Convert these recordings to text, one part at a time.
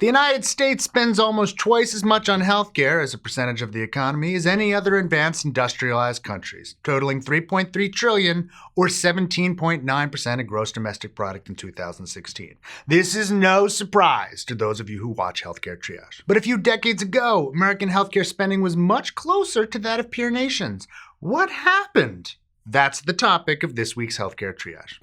The United States spends almost twice as much on healthcare as a percentage of the economy as any other advanced industrialized countries, totaling $3.3 trillion or 17.9% of gross domestic product in 2016. This is no surprise to those of you who watch Healthcare Triage. But a few decades ago, American healthcare spending was much closer to that of peer nations. What happened? That's the topic of this week's Healthcare Triage.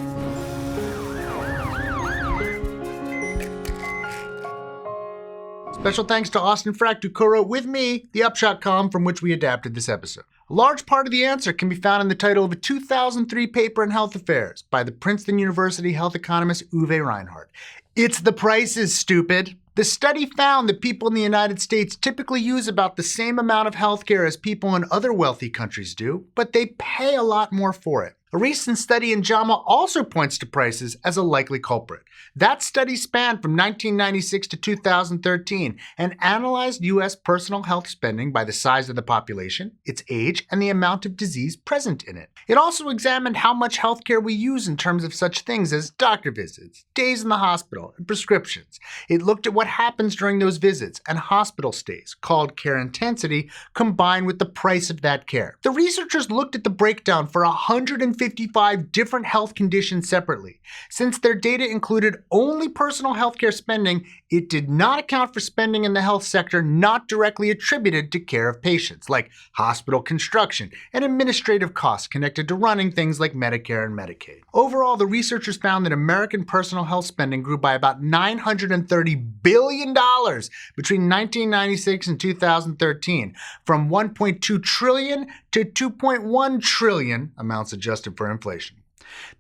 Special thanks to Austin Fract, who co-wrote with me the Upshot column from which we adapted this episode. A large part of the answer can be found in the title of a 2003 paper in Health Affairs by the Princeton University health economist Uwe Reinhardt. It's the prices, stupid. The study found that people in the United States typically use about the same amount of healthcare as people in other wealthy countries do, but they pay a lot more for it. A recent study in JAMA also points to prices as a likely culprit. That study spanned from 1996 to 2013 and analyzed U.S. personal health spending by the size of the population, its age, and the amount of disease present in it. It also examined how much healthcare we use in terms of such things as doctor visits, days in the hospital, and prescriptions. It looked at what happens during those visits and hospital stays, called care intensity, combined with the price of that care. The researchers looked at the breakdown for 155 different health conditions separately. Since their data included only personal healthcare spending, it did not account for spending in the health sector not directly attributed to care of patients, like hospital construction and administrative costs connected to running things like Medicare and Medicaid. Overall, the researchers found that American personal health spending grew by about $930 billion between 1996 and 2013, from $1.2 trillion to $2.1 trillion, amounts adjusted for inflation.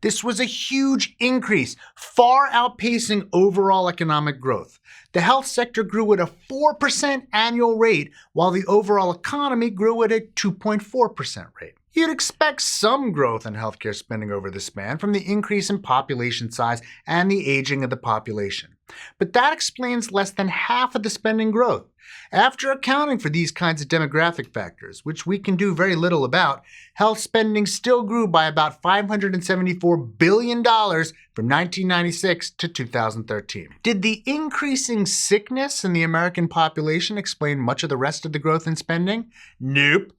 This was a huge increase, far outpacing overall economic growth. The health sector grew at a 4% annual rate, while the overall economy grew at a 2.4% rate. You'd expect some growth in healthcare spending over the span from the increase in population size and the aging of the population. But that explains less than half of the spending growth. After accounting for these kinds of demographic factors, which we can do very little about, health spending still grew by about $574 billion from 1996 to 2013. Did the increasing sickness in the American population explain much of the rest of the growth in spending? Nope.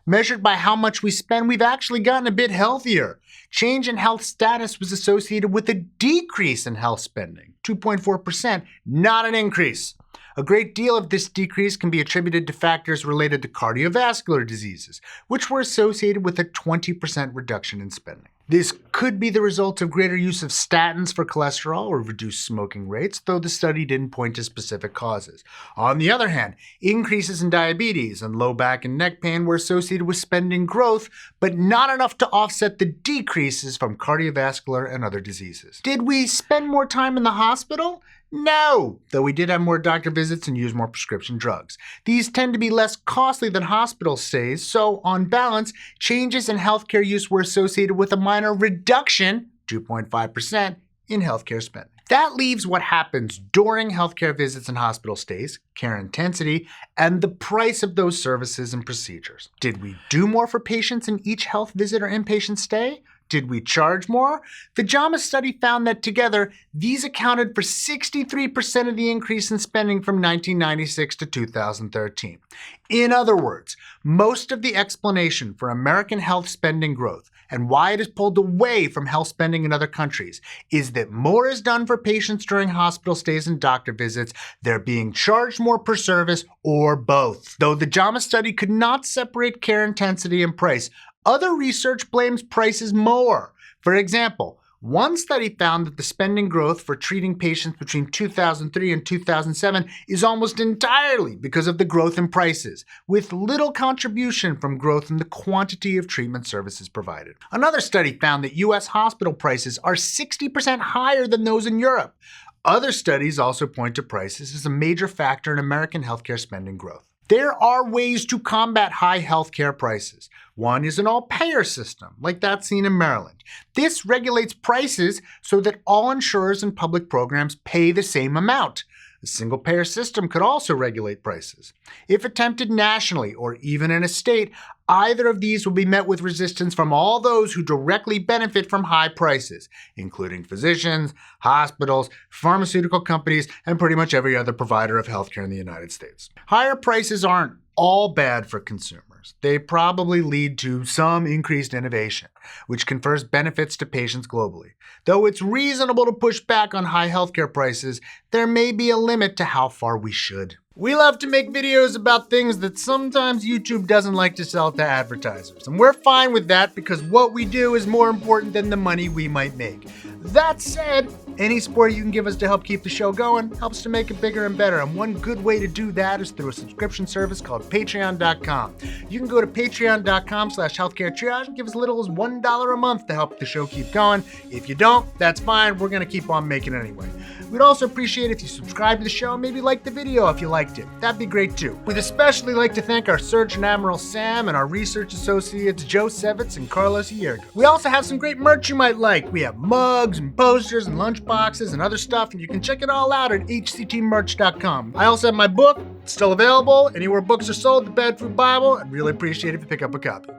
Measured by how much we spend, we've actually gotten a bit healthier. Change in health status was associated with a decrease in health spending, 2.4%, not an increase. A great deal of this decrease can be attributed to factors related to cardiovascular diseases, which were associated with a 20% reduction in spending. This could be the result of greater use of statins for cholesterol or reduced smoking rates, though the study didn't point to specific causes. On the other hand, increases in diabetes and low back and neck pain were associated with spending growth, but not enough to offset the decreases from cardiovascular and other diseases. Did we spend more time in the hospital? No, though we did have more doctor visits and use more prescription drugs. These tend to be less costly than hospital stays, so on balance, changes in healthcare use were associated with a minor reduction, 2.5%, in healthcare spending. That leaves what happens during healthcare visits and hospital stays, care intensity, and the price of those services and procedures. Did we do more for patients in each health visit or inpatient stay? Did we charge more? The JAMA study found that together, these accounted for 63% of the increase in spending from 1996 to 2013. In other words, most of the explanation for American health spending growth and why it is pulled away from health spending in other countries is that more is done for patients during hospital stays and doctor visits, they're being charged more per service, or both. Though the JAMA study could not separate care intensity and price, other research blames prices more. For example, one study found that the spending growth for treating patients between 2003 and 2007 is almost entirely because of the growth in prices, with little contribution from growth in the quantity of treatment services provided. Another study found that U.S. hospital prices are 60% higher than those in Europe. Other studies also point to prices as a major factor in American healthcare spending growth. There are ways to combat high healthcare prices. One is an all-payer system, like that seen in Maryland. This regulates prices so that all insurers and public programs pay the same amount. The single-payer system could also regulate prices. If attempted nationally or even in a state, either of these will be met with resistance from all those who directly benefit from high prices, including physicians, hospitals, pharmaceutical companies, and pretty much every other provider of healthcare in the United States. Higher prices aren't all bad for consumers. They probably lead to some increased innovation, which confers benefits to patients globally. Though it's reasonable to push back on high healthcare prices, there may be a limit to how far we should. We love to make videos about things that sometimes YouTube doesn't like to sell to advertisers, and we're fine with that because what we do is more important than the money we might make. That said, any support you can give us to help keep the show going helps to make it bigger and better, and one good way to do that is through a subscription service called Patreon.com. You can go to patreon.com/healthcaretriage and give as little as $1 a month to help the show keep going. If you don't, that's fine. We're going to keep on making it anyway. We'd also appreciate if you subscribe to the show and maybe like the video if you liked it. That'd be great too. We'd especially like to thank our Surgeon Admiral Sam and our research associates Joe Sevitz and Carlos Hiergo. We also have some great merch you might like. We have mugs and posters and lunch boxes and other stuff, and you can check it all out at hctmerch.com. I also have my book, it's still available anywhere books are sold, The Bad Food Bible. I'd really appreciate it if you pick up a copy.